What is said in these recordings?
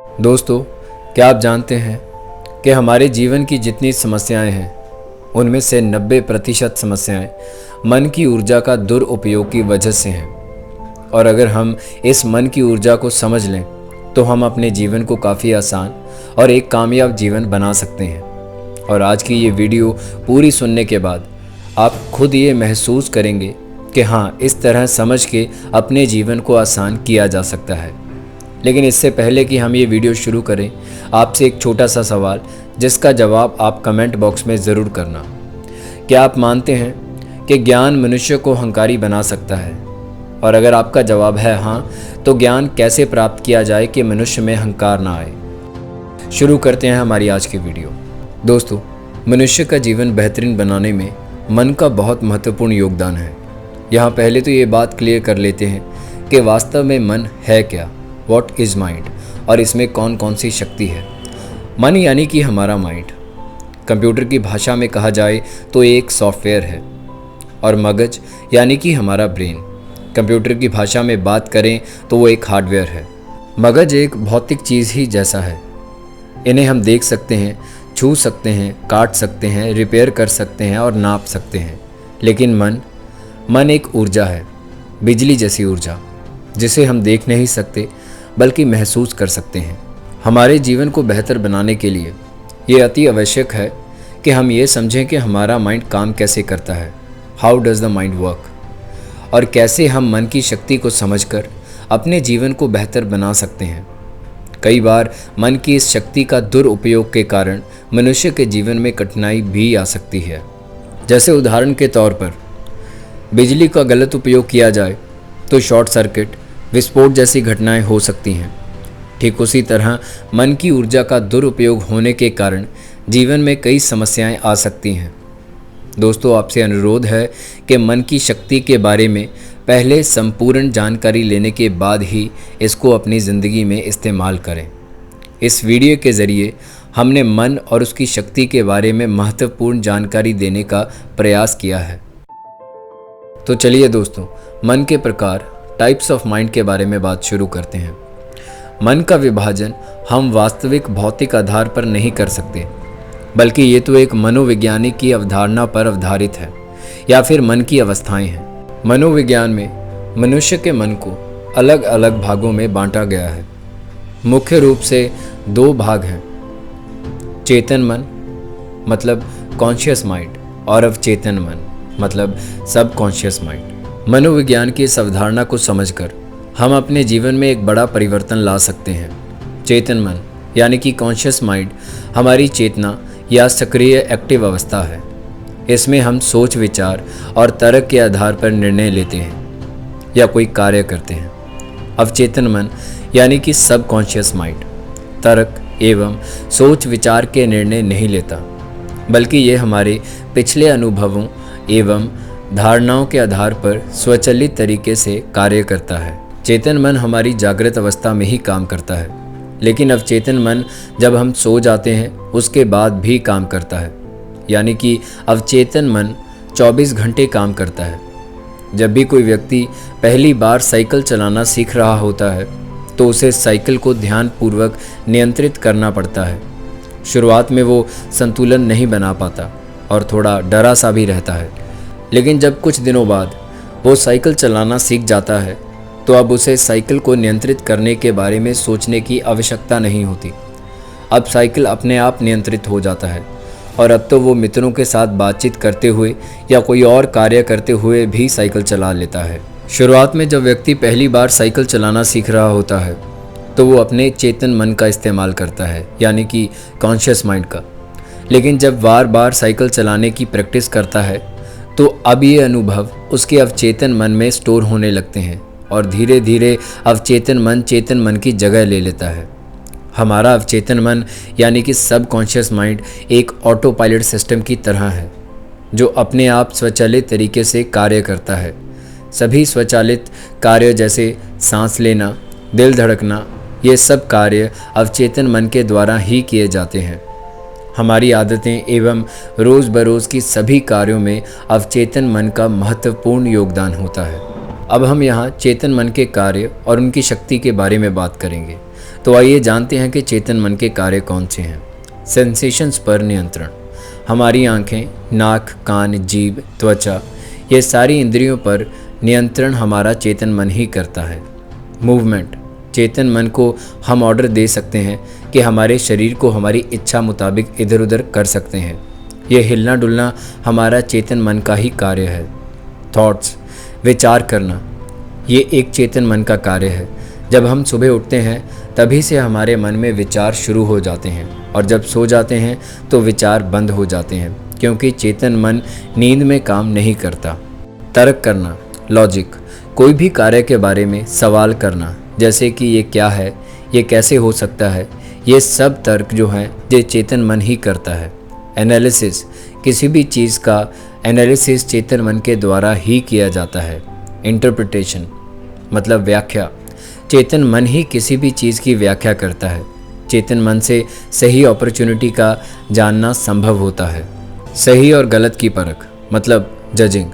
दोस्तों, क्या आप जानते हैं कि हमारे जीवन की जितनी समस्याएं हैं उनमें से 90% समस्याएं मन की ऊर्जा का दुरुपयोग की वजह से हैं। और अगर हम इस मन की ऊर्जा को समझ लें तो हम अपने जीवन को काफ़ी आसान और एक कामयाब जीवन बना सकते हैं। और आज की ये वीडियो पूरी सुनने के बाद आप खुद ये महसूस करेंगे कि हाँ, इस तरह समझ के अपने जीवन को आसान किया जा सकता है। लेकिन इससे पहले कि हम ये वीडियो शुरू करें, आपसे एक छोटा सा सवाल जिसका जवाब आप कमेंट बॉक्स में ज़रूर करना। क्या आप मानते हैं कि ज्ञान मनुष्य को अहंकारी बना सकता है? और अगर आपका जवाब है हाँ, तो ज्ञान कैसे प्राप्त किया जाए कि मनुष्य में अहंकार ना आए? शुरू करते हैं हमारी आज की वीडियो। दोस्तों, मनुष्य का जीवन बेहतरीन बनाने में मन का बहुत महत्वपूर्ण योगदान है। यहाँ पहले तो ये बात क्लियर कर लेते हैं कि वास्तव में मन है क्या, वॉट इज़ माइंड, और इसमें कौन कौन सी शक्ति है। मन यानी कि हमारा माइंड, कंप्यूटर की भाषा में कहा जाए तो एक सॉफ्टवेयर है। और मगज यानी कि हमारा ब्रेन, कंप्यूटर की भाषा में बात करें तो वो एक हार्डवेयर है। मगज एक भौतिक चीज़ ही जैसा है। इन्हें हम देख सकते हैं, छू सकते हैं, काट सकते हैं, रिपेयर कर सकते हैं और नाप सकते हैं। लेकिन मन एक ऊर्जा है, बिजली जैसी ऊर्जा, जिसे हम देख नहीं सकते बल्कि महसूस कर सकते हैं। हमारे जीवन को बेहतर बनाने के लिए ये अति आवश्यक है कि हम ये समझें कि हमारा माइंड काम कैसे करता है, how does the mind work, और कैसे हम मन की शक्ति को समझकर अपने जीवन को बेहतर बना सकते हैं। कई बार मन की इस शक्ति का दुरुपयोग के कारण मनुष्य के जीवन में कठिनाई भी आ सकती है। जैसे उदाहरण के तौर पर बिजली का गलत उपयोग किया जाए तो शॉर्ट सर्किट, विस्फोट जैसी घटनाएं हो सकती हैं। ठीक उसी तरह मन की ऊर्जा का दुरुपयोग होने के कारण जीवन में कई समस्याएं आ सकती हैं। दोस्तों, आपसे अनुरोध है कि मन की शक्ति के बारे में पहले संपूर्ण जानकारी लेने के बाद ही इसको अपनी ज़िंदगी में इस्तेमाल करें। इस वीडियो के ज़रिए हमने मन और उसकी शक्ति के बारे में महत्वपूर्ण जानकारी देने का प्रयास किया है। तो चलिए दोस्तों, मन के प्रकार, टाइप्स ऑफ माइंड के बारे में बात शुरू करते हैं। मन का विभाजन हम वास्तविक भौतिक आधार पर नहीं कर सकते, बल्कि ये तो एक मनोवैज्ञानिक की अवधारणा पर आधारित है या फिर मन की अवस्थाएं हैं। मनोविज्ञान में मनुष्य के मन को अलग अलग भागों में बांटा गया है। मुख्य रूप से दो भाग हैं, चेतन मन मतलब कॉन्शियस माइंड और अवचेतन मन मतलब सब कॉन्शियस माइंड। मनोविज्ञान की इस अवधारणा को समझकर हम अपने जीवन में एक बड़ा परिवर्तन ला सकते हैं। चेतन मन यानी कि कॉन्शियस माइंड हमारी चेतना या सक्रिय एक्टिव अवस्था है। इसमें हम सोच, विचार और तर्क के आधार पर निर्णय लेते हैं या कोई कार्य करते हैं। अवचेतन मन यानी कि सब कॉन्शियस माइंड तर्क एवं सोच विचार के निर्णय नहीं लेता, बल्कि ये हमारे पिछले अनुभवों एवं धारणाओं के आधार पर स्वचालित तरीके से कार्य करता है। चेतन मन हमारी जागृत अवस्था में ही काम करता है, लेकिन अवचेतन मन जब हम सो जाते हैं उसके बाद भी काम करता है। यानी कि अवचेतन मन 24 घंटे काम करता है। जब भी कोई व्यक्ति पहली बार साइकिल चलाना सीख रहा होता है तो उसे साइकिल को ध्यानपूर्वक नियंत्रित करना पड़ता है। शुरुआत में वो संतुलन नहीं बना पाता और थोड़ा डरा सा भी रहता है, लेकिन जब कुछ दिनों बाद वो साइकिल चलाना सीख जाता है तो अब उसे साइकिल को नियंत्रित करने के बारे में सोचने की आवश्यकता नहीं होती। अब साइकिल अपने आप नियंत्रित हो जाता है और अब तो वो मित्रों के साथ बातचीत करते हुए या कोई और कार्य करते हुए भी साइकिल चला लेता है। शुरुआत में जब व्यक्ति पहली बार साइकिल चलाना सीख रहा होता है तो वो अपने चेतन मन का इस्तेमाल करता है, यानी कि कॉन्शियस माइंड का। लेकिन जब बार बार साइकिल चलाने की प्रैक्टिस करता है तो अब ये अनुभव उसके अवचेतन मन में स्टोर होने लगते हैं और धीरे धीरे अवचेतन मन चेतन मन की जगह ले लेता है। हमारा अवचेतन मन यानी कि सब कॉन्शियस माइंड एक ऑटो पायलट सिस्टम की तरह है जो अपने आप स्वचालित तरीके से कार्य करता है। सभी स्वचालित कार्य जैसे सांस लेना, दिल धड़कना, ये सब कार्य अवचेतन मन के द्वारा ही किए जाते हैं। हमारी आदतें एवं रोज़ बरोज़ की सभी कार्यों में अवचेतन मन का महत्वपूर्ण योगदान होता है। अब हम यहाँ चेतन मन के कार्य और उनकी शक्ति के बारे में बात करेंगे। तो आइए जानते हैं कि चेतन मन के कार्य कौन से हैं। सेंसेशंस पर नियंत्रण। हमारी आंखें, नाक, कान, जीभ, त्वचा, ये सारी इंद्रियों पर नियंत्रण हमारा चेतन मन ही करता है। मूवमेंट। चेतन मन को हम ऑर्डर दे सकते हैं कि हमारे शरीर को हमारी इच्छा मुताबिक इधर उधर कर सकते हैं। यह हिलना डुलना हमारा चेतन मन का ही कार्य है। थॉट्स। विचार करना, ये एक चेतन मन का कार्य है। जब हम सुबह उठते हैं तभी से हमारे मन में विचार शुरू हो जाते हैं और जब सो जाते हैं तो विचार बंद हो जाते हैं, क्योंकि चेतन मन नींद में काम नहीं करता। तर्क करना, लॉजिक। कोई भी कार्य के बारे में सवाल करना, जैसे कि ये क्या है, ये कैसे हो सकता है, ये सब तर्क जो हैं ये चेतन मन ही करता है। एनालिसिस। किसी भी चीज़ का एनालिसिस चेतन मन के द्वारा ही किया जाता है। इंटरप्रिटेशन मतलब व्याख्या। चेतन मन ही किसी भी चीज़ की व्याख्या करता है। चेतन मन से सही अपॉर्चुनिटी का जानना संभव होता है। सही और गलत की परख मतलब जजिंग।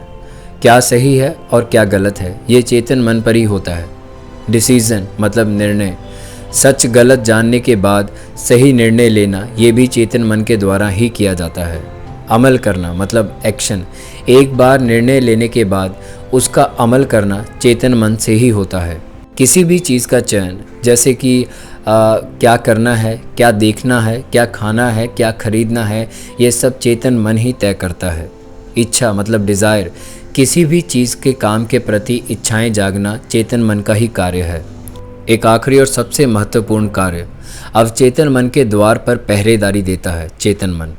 क्या सही है और क्या गलत है, ये चेतन मन पर ही होता है। डिसीजन मतलब निर्णय। सच गलत जानने के बाद सही निर्णय लेना, ये भी चेतन मन के द्वारा ही किया जाता है। अमल करना मतलब एक्शन। एक बार निर्णय लेने के बाद उसका अमल करना चेतन मन से ही होता है। किसी भी चीज़ का चयन, जैसे कि क्या करना है, क्या देखना है, क्या खाना है, क्या खरीदना है, ये सब चेतन मन ही तय करता है। इच्छा मतलब डिज़ायर। किसी भी चीज़ के काम के प्रति इच्छाएं जागना चेतन मन का ही कार्य है। एक आखिरी और सबसे महत्वपूर्ण कार्य, अवचेतन मन के द्वार पर पहरेदारी देता है चेतन मन।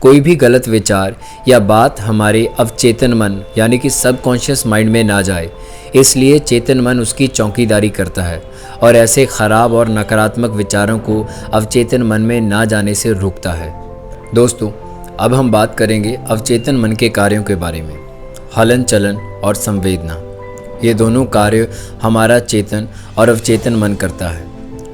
कोई भी गलत विचार या बात हमारे अवचेतन मन यानी कि सबकॉन्शियस माइंड में ना जाए, इसलिए चेतन मन उसकी चौकीदारी करता है और ऐसे खराब और नकारात्मक विचारों को अवचेतन मन में ना जाने से रोकता है। दोस्तों, अब हम बात करेंगे अवचेतन मन के कार्यों के बारे में। हलन चलन और संवेदना, ये दोनों कार्य हमारा चेतन और अवचेतन मन करता है।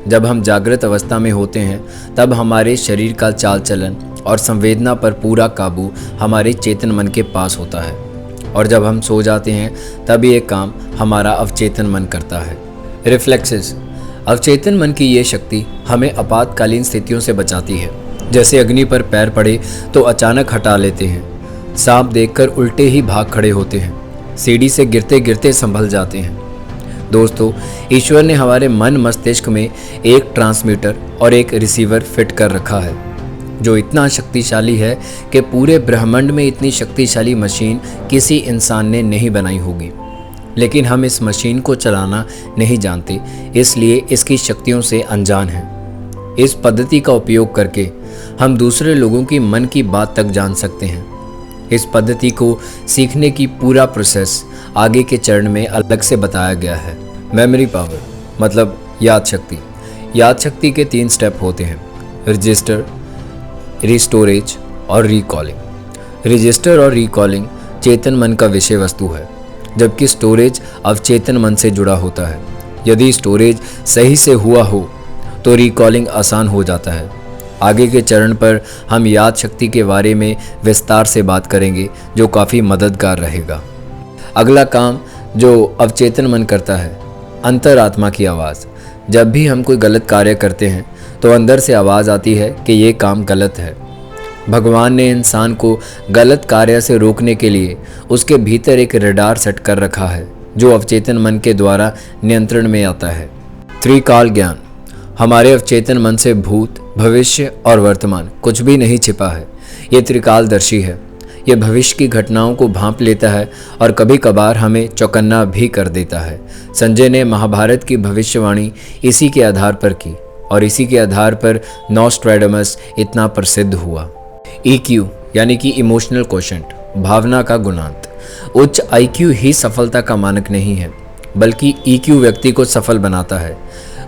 जब हम जागृत अवस्था में होते हैं तब हमारे शरीर का चाल चलन और संवेदना पर पूरा काबू हमारे चेतन मन के पास होता है, और जब हम सो जाते हैं तब ये काम हमारा अवचेतन मन करता है। रिफ्लेक्सेस। अवचेतन मन की ये शक्ति हमें आपातकालीन स्थितियों से बचाती है। जैसे अग्नि पर पैर पड़े तो अचानक हटा लेते हैं, सांप देखकर उल्टे ही भाग खड़े होते हैं, सीढ़ी से गिरते गिरते संभल जाते हैं। दोस्तों, ईश्वर ने हमारे मन मस्तिष्क में एक ट्रांसमीटर और एक रिसीवर फिट कर रखा है, जो इतना शक्तिशाली है कि पूरे ब्रह्मांड में इतनी शक्तिशाली मशीन किसी इंसान ने नहीं बनाई होगी। लेकिन हम इस मशीन को चलाना नहीं जानते, इसलिए इसकी शक्तियों से अनजान हैं। इस पद्धति का उपयोग करके हम दूसरे लोगों की मन की बात तक जान सकते हैं। इस पद्धति को सीखने की पूरा प्रोसेस आगे के चरण में अलग से बताया गया है। मेमोरी पावर मतलब याद शक्ति। याद शक्ति के 3 स्टेप होते हैं: रजिस्टर, रिस्टोरेज और रिकॉलिंग। रजिस्टर और रिकॉलिंग चेतन मन का विषय वस्तु है, जबकि स्टोरेज अवचेतन मन से जुड़ा होता है। यदि स्टोरेज सही से हुआ हो तो रिकॉलिंग आसान हो जाता है। आगे के चरण पर हम याद शक्ति के बारे में विस्तार से बात करेंगे, जो काफ़ी मददगार रहेगा। अगला काम जो अवचेतन मन करता है, अंतरात्मा की आवाज़। जब भी हम कोई गलत कार्य करते हैं तो अंदर से आवाज़ आती है कि ये काम गलत है। भगवान ने इंसान को गलत कार्य से रोकने के लिए उसके भीतर एक रडार सेट कर रखा है, जो अवचेतन मन के द्वारा नियंत्रण में आता है। त्रिकाल ज्ञान। हमारे अवचेतन मन से भूत, भविष्य और वर्तमान कुछ भी नहीं छिपा है। ये त्रिकालदर्शी है। ये भविष्य की घटनाओं को भांप लेता है और कभी कभार हमें चौकन्ना भी कर देता है। संजय ने महाभारत की भविष्यवाणी इसी के आधार पर की और इसी के आधार पर नॉस्ट्रैडमस इतना प्रसिद्ध हुआ। EQ यानी कि इमोशनल क्वोशेंट, भावना का गुणांक। उच्च IQ ही सफलता का मानक नहीं है, बल्कि EQ व्यक्ति को सफल बनाता है।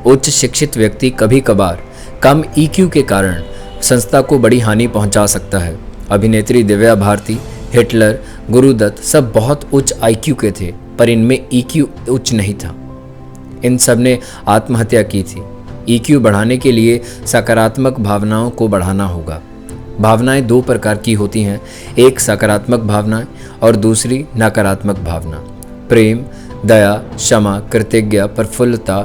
उच्च शिक्षित व्यक्ति कभी कभार कम EQ के कारण संस्था को बड़ी हानि पहुंचा सकता है। अभिनेत्री दिव्या भारती, हिटलर, गुरुदत्त सब बहुत उच्च IQ के थे, पर इनमें EQ उच्च नहीं था। इन सब ने आत्महत्या की थी। EQ बढ़ाने के लिए सकारात्मक भावनाओं को बढ़ाना होगा। भावनाएं 2 प्रकार की होती हैं, एक सकारात्मक भावनाएं और दूसरी नकारात्मक भावना। प्रेम, दया, क्षमा, कृतज्ञता, प्रफुल्लता,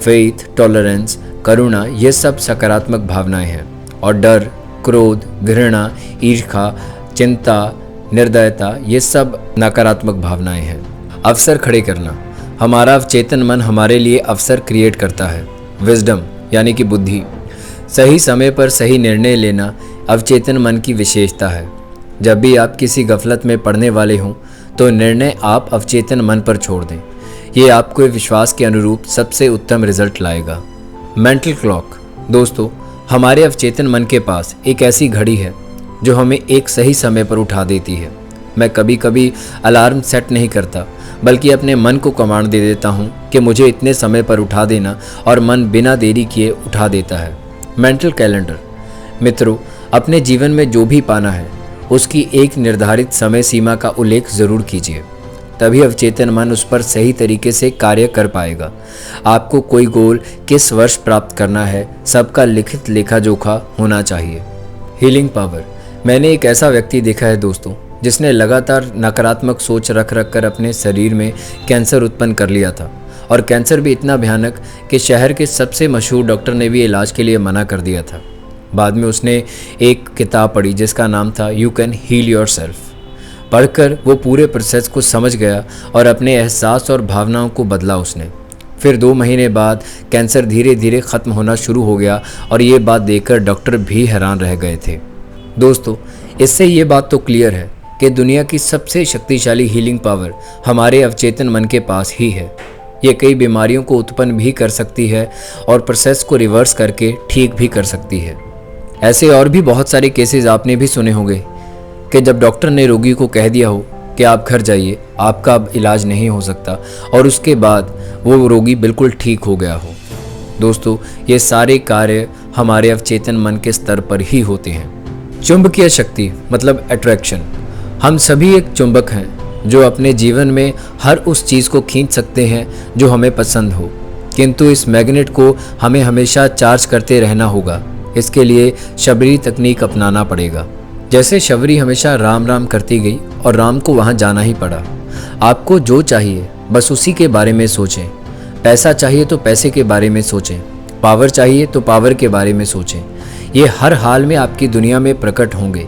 फेथ, टॉलरेंस, करुणा, ये सब सकारात्मक भावनाएं हैं। और डर, क्रोध, घृणा, ईर्ष्या, चिंता, निर्दयता, ये सब नकारात्मक भावनाएं हैं। अवसर खड़े करना, हमारा अवचेतन मन हमारे लिए अवसर क्रिएट करता है। विजडम यानी कि बुद्धि, सही समय पर सही निर्णय लेना अवचेतन मन की विशेषता है। जब भी आप किसी गफलत में पड़ने वाले हों तो निर्णय आप अवचेतन मन पर छोड़ दें। ये आपको विश्वास के अनुरूप सबसे उत्तम रिजल्ट लाएगा। मेंटल क्लॉक, दोस्तों हमारे अवचेतन मन के पास एक ऐसी घड़ी है जो हमें एक सही समय पर उठा देती है। मैं कभी कभी अलार्म सेट नहीं करता, बल्कि अपने मन को कमांड दे देता हूँ कि मुझे इतने समय पर उठा देना, और मन बिना देरी किए उठा देता है। मेंटल कैलेंडर, मित्रों अपने जीवन में जो भी पाना है उसकी एक निर्धारित समय सीमा का उल्लेख ज़रूर कीजिए, तभी अवचेतन मन उस पर सही तरीके से कार्य कर पाएगा। आपको कोई गोल किस वर्ष प्राप्त करना है, सबका लिखित लेखा जोखा होना चाहिए। हीलिंग पावर, मैंने एक ऐसा व्यक्ति देखा है दोस्तों जिसने लगातार नकारात्मक सोच रख कर अपने शरीर में कैंसर उत्पन्न कर लिया था, और कैंसर भी इतना भयानक कि शहर के सबसे मशहूर डॉक्टर ने भी इलाज के लिए मना कर दिया था। बाद में उसने एक किताब पढ़ी जिसका नाम था you can heal yourself. पढ़कर वो पूरे प्रोसेस को समझ गया और अपने एहसास और भावनाओं को बदला उसने। फिर 2 महीने बाद कैंसर धीरे धीरे ख़त्म होना शुरू हो गया, और ये बात देखकर डॉक्टर भी हैरान रह गए थे। दोस्तों इससे ये बात तो क्लियर है कि दुनिया की सबसे शक्तिशाली हीलिंग पावर हमारे अवचेतन मन के पास ही है। ये कई बीमारियों को उत्पन्न भी कर सकती है और प्रोसेस को रिवर्स करके ठीक भी कर सकती है। ऐसे और भी बहुत सारे केसेस आपने भी सुने होंगे कि जब डॉक्टर ने रोगी को कह दिया हो कि आप घर जाइए, आपका अब इलाज नहीं हो सकता, और उसके बाद वो रोगी बिल्कुल ठीक हो गया हो। दोस्तों ये सारे कार्य हमारे अवचेतन मन के स्तर पर ही होते हैं। चुंबकीय शक्ति मतलब अट्रैक्शन, हम सभी एक चुंबक हैं जो अपने जीवन में हर उस चीज़ को खींच सकते हैं जो हमें पसंद हो, किंतु इस मैग्नेट को हमें हमेशा चार्ज करते रहना होगा। इसके लिए शबरी तकनीक अपनाना पड़ेगा। जैसे शबरी हमेशा राम राम करती गई और राम को वहाँ जाना ही पड़ा। आपको जो चाहिए बस उसी के बारे में सोचें। पैसा चाहिए तो पैसे के बारे में सोचें, पावर चाहिए तो पावर के बारे में सोचें। ये हर हाल में आपकी दुनिया में प्रकट होंगे,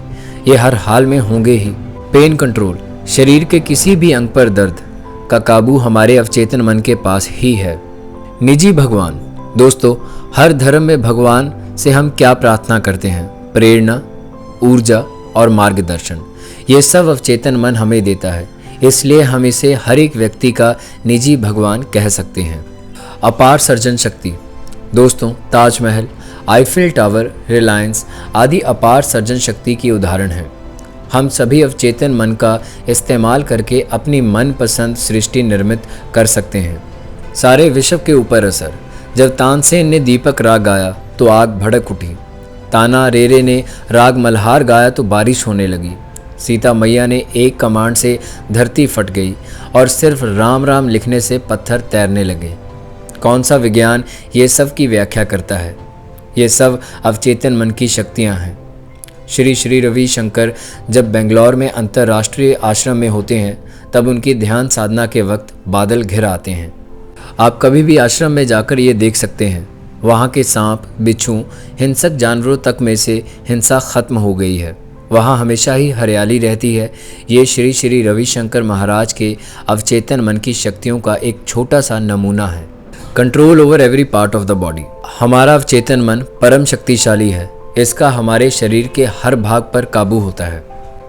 ये हर हाल में होंगे ही। पेन कंट्रोल, शरीर के किसी भी अंग पर दर्द का काबू हमारे अवचेतन मन के पास ही है। निजी भगवान, दोस्तों हर धर्म में भगवान से हम क्या प्रार्थना करते हैं? प्रेरणा, ऊर्जा और मार्गदर्शन। ये सब अवचेतन मन हमें देता है, इसलिए हम इसे हर एक व्यक्ति का निजी भगवान कह सकते हैं। अपार सर्जन शक्ति, दोस्तों ताजमहल, आईफिल टावर, रिलायंस आदि अपार सर्जन शक्ति की उदाहरण हैं। हम सभी अवचेतन मन का इस्तेमाल करके अपनी मनपसंद सृष्टि निर्मित कर सकते हैं। सारे विश्व के ऊपर असर, जब तानसेन ने दीपक राग गाया तो आग भड़क उठी। ताना रेरे ने राग मल्हार गाया तो बारिश होने लगी। सीता मैया ने एक कमांड से धरती फट गई और सिर्फ राम राम लिखने से पत्थर तैरने लगे। कौन सा विज्ञान ये सब की व्याख्या करता है? ये सब अवचेतन मन की शक्तियाँ हैं। श्री श्री रविशंकर जब बेंगलोर में अंतर्राष्ट्रीय आश्रम में होते हैं तब उनकी ध्यान साधना के वक्त बादल घिर आते हैं। आप कभी भी आश्रम में जाकर ये देख सकते हैं, वहाँ के सांप, बिच्छू, हिंसक जानवरों तक में से हिंसा खत्म हो गई है। वहाँ हमेशा ही हरियाली रहती है। ये श्री श्री रविशंकर महाराज के अवचेतन मन की शक्तियों का एक छोटा सा नमूना है। Control over every part of the body, हमारा अवचेतन मन परम शक्तिशाली है। इसका हमारे शरीर के हर भाग पर काबू होता है।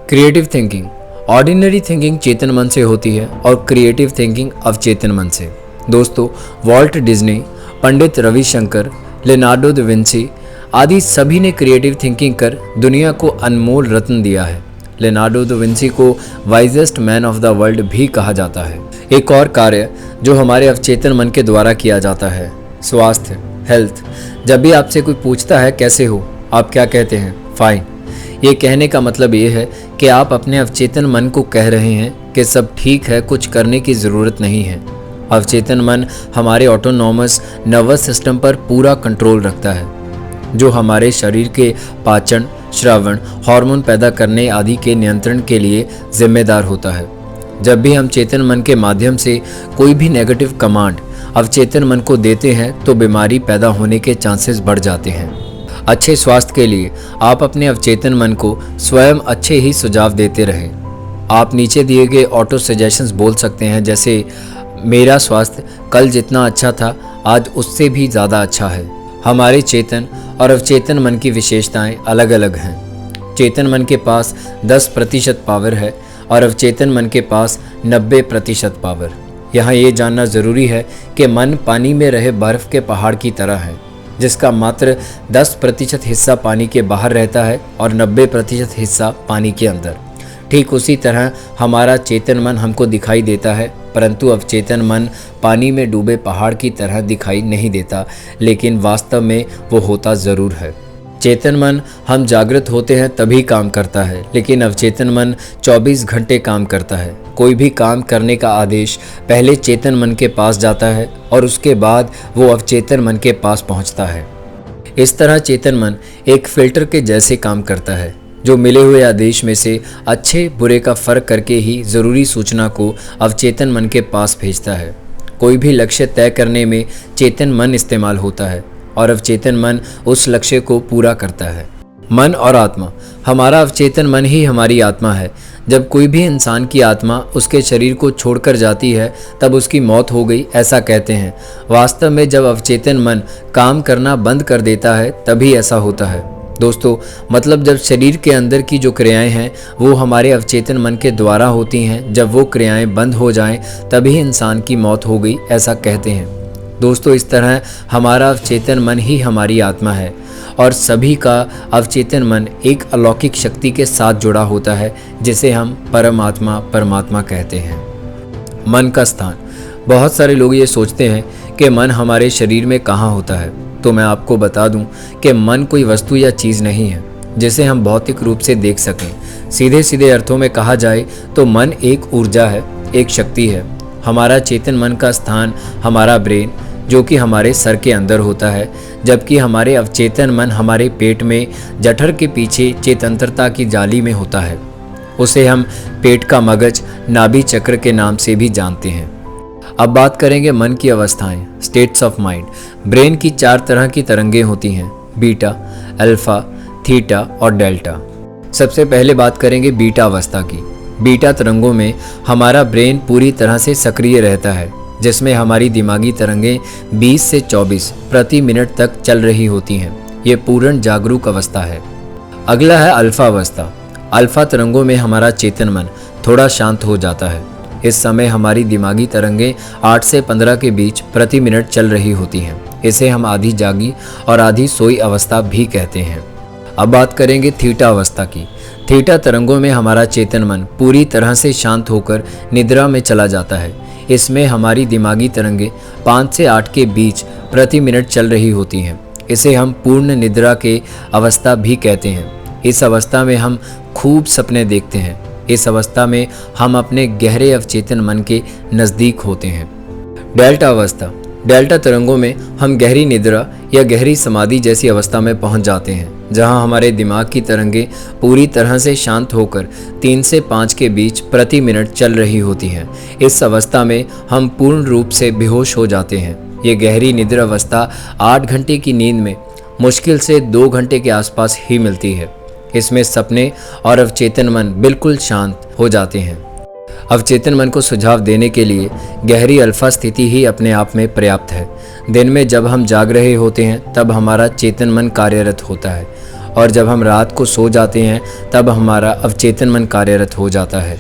क्रिएटिव थिंकिंग, ऑर्डिनरी थिंकिंग चेतन मन से होती है और क्रिएटिव थिंकिंग अवचेतन मन से। दोस्तों Walt Disney, Pandit Ravishankar, Leonardo da Vinci आदि सभी ने क्रिएटिव थिंकिंग कर दुनिया को अनमोल रत्न दिया है। लियोनार्डो दा विंची को wisest man of the world भी कहा जाता है। एक और कार्य जो हमारे अवचेतन मन के द्वारा किया जाता है, स्वास्थ्य, हेल्थ। जब भी आपसे कोई पूछता है कैसे हो, आप क्या कहते हैं? फाइन। ये कहने का मतलब ये है कि आप अपने अवचेतन मन को कह रहे हैं कि सब ठीक है, कुछ करने की ज़रूरत नहीं है। अवचेतन मन हमारे ऑटोनॉमस नर्वस सिस्टम पर पूरा कंट्रोल रखता है, जो हमारे शरीर के पाचन, श्रवण, हार्मोन पैदा करने आदि के नियंत्रण के लिए जिम्मेदार होता है। जब भी हम चेतन मन के माध्यम से कोई भी नेगेटिव कमांड अवचेतन मन को देते हैं तो बीमारी पैदा होने के चांसेस बढ़ जाते हैं। अच्छे स्वास्थ्य के लिए आप अपने अवचेतन मन को स्वयं अच्छे ही सुझाव देते रहें। आप नीचे दिए गए ऑटो सजेशंस बोल सकते हैं, जैसे मेरा स्वास्थ्य कल जितना अच्छा था आज उससे भी ज़्यादा अच्छा है। हमारे चेतन और अवचेतन मन की विशेषताएं अलग अलग हैं। चेतन मन के पास 10% पावर है और अवचेतन मन के पास 90% पावर। यहाँ ये जानना ज़रूरी है कि मन पानी में रहे बर्फ़ के पहाड़ की तरह है, जिसका मात्र 10% हिस्सा पानी के बाहर रहता है और 90% हिस्सा पानी के अंदर। ठीक उसी तरह हमारा चेतन मन हमको दिखाई देता है, परंतु अवचेतन मन पानी में डूबे पहाड़ की तरह दिखाई नहीं देता, लेकिन वास्तव में वो होता ज़रूर है। चेतन मन हम जागृत होते हैं तभी काम करता है, लेकिन अवचेतन मन 24 घंटे काम करता है। कोई भी काम करने का आदेश पहले चेतन मन के पास जाता है और उसके बाद वो अवचेतन मन के पास पहुंचता है। इस तरह चेतन मन एक फिल्टर के जैसे काम करता है, जो मिले हुए आदेश में से अच्छे बुरे का फर्क करके ही ज़रूरी सूचना को अवचेतन मन के पास भेजता है। कोई भी लक्ष्य तय करने में चेतन मन इस्तेमाल होता है और अवचेतन मन उस लक्ष्य को पूरा करता है। मन और आत्मा, हमारा अवचेतन मन ही हमारी आत्मा है। जब कोई भी इंसान की आत्मा उसके शरीर को छोड़कर जाती है तब उसकी मौत हो गई, ऐसा कहते हैं। वास्तव में जब अवचेतन मन काम करना बंद कर देता है तभी ऐसा होता है। दोस्तों, मतलब जब शरीर के अंदर की जो क्रियाएं हैं वो हमारे अवचेतन मन के द्वारा होती हैं, जब वो क्रियाएं बंद हो जाएं तभी इंसान की मौत हो गई, ऐसा कहते हैं। दोस्तों, इस तरह हमारा अवचेतन मन ही हमारी आत्मा है और सभी का अवचेतन मन एक अलौकिक शक्ति के साथ जुड़ा होता है, जिसे हम परमात्मा कहते हैं। मन का स्थान, बहुत सारे लोग ये सोचते हैं कि मन हमारे शरीर में कहाँ होता है, तो मैं आपको बता दूं कि मन कोई वस्तु या चीज़ नहीं है जिसे हम भौतिक रूप से देख सकें। सीधे सीधे अर्थों में कहा जाए तो मन एक ऊर्जा है, एक शक्ति है। हमारा चेतन मन का स्थान हमारा ब्रेन, जो कि हमारे सर के अंदर होता है, जबकि हमारे अवचेतन मन हमारे पेट में जठर के पीछे चेतंत्रता की जाली में होता है। उसे हम पेट का मगज, नाभि चक्र के नाम से भी जानते हैं। अब बात करेंगे मन की अवस्थाएं, स्टेट्स ऑफ माइंड। ब्रेन की 4 तरह की तरंगें होती हैं, बीटा, अल्फा, थीटा और डेल्टा। सबसे पहले बात करेंगे बीटा अवस्था की। बीटा तरंगों में हमारा ब्रेन पूरी तरह से सक्रिय रहता है, जिसमें हमारी दिमागी तरंगें 20 से 24 प्रति मिनट तक चल रही होती हैं। ये पूर्ण जागरूक अवस्था है। अगला है अल्फा अवस्था। अल्फा तरंगों में हमारा चेतन मन थोड़ा शांत हो जाता है। इस समय हमारी दिमागी तरंगें 8 से 15 के बीच प्रति मिनट चल रही होती हैं। इसे हम आधी जागी और आधी सोई अवस्था भी कहते हैं। अब बात करेंगे थीटा अवस्था की। थीटा तरंगों में हमारा चेतन मन पूरी तरह से शांत होकर निद्रा में चला जाता है। इसमें हमारी दिमागी तरंगें 5 से 8 के बीच प्रति मिनट चल रही होती हैं। इसे हम पूर्ण निद्रा के अवस्था भी कहते हैं। इस अवस्था में हम खूब सपने देखते हैं। इस अवस्था में हम अपने गहरे अवचेतन मन के नज़दीक होते हैं। डेल्टा अवस्था। डेल्टा तरंगों में हम गहरी निद्रा या गहरी समाधि जैसी अवस्था में पहुंच जाते हैं, जहां हमारे दिमाग की तरंगें पूरी तरह से शांत होकर 3 से 5 के बीच प्रति मिनट चल रही होती हैं। इस अवस्था में हम पूर्ण रूप से बेहोश हो जाते हैं। ये गहरी निद्रा अवस्था 8 घंटे की नींद में मुश्किल से 2 घंटे के आसपास ही मिलती है। इसमें सपने और अवचेतन मन बिल्कुल शांत हो जाते हैं। अवचेतन मन को सुझाव देने के लिए गहरी अल्फा स्थिति ही अपने आप में पर्याप्त है। दिन में जब हम जाग रहे होते हैं तब हमारा चेतन मन कार्यरत होता है, और जब हम रात को सो जाते हैं तब हमारा अवचेतन मन कार्यरत हो जाता है।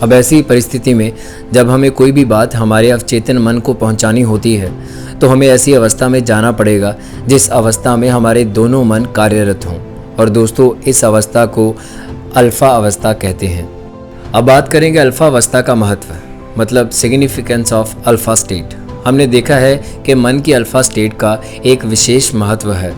अब ऐसी परिस्थिति में जब हमें कोई भी बात हमारे अवचेतन मन को पहुंचानी होती है तो हमें ऐसी अवस्था में जाना पड़ेगा जिस अवस्था में हमारे दोनों मन कार्यरत हों, और दोस्तों इस अवस्था को अल्फा अवस्था कहते हैं। अब बात करेंगे अल्फा अवस्था का महत्व, मतलब सिग्निफिकेंस ऑफ अल्फा स्टेट। हमने देखा है कि मन की अल्फा स्टेट का एक विशेष महत्व है।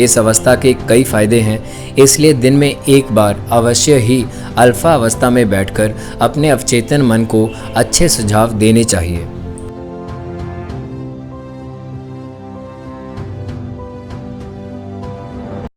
इस अवस्था के कई फायदे हैं, इसलिए दिन में एक बार अवश्य ही अल्फा अवस्था में बैठकर अपने अवचेतन मन को अच्छे सुझाव देने चाहिए।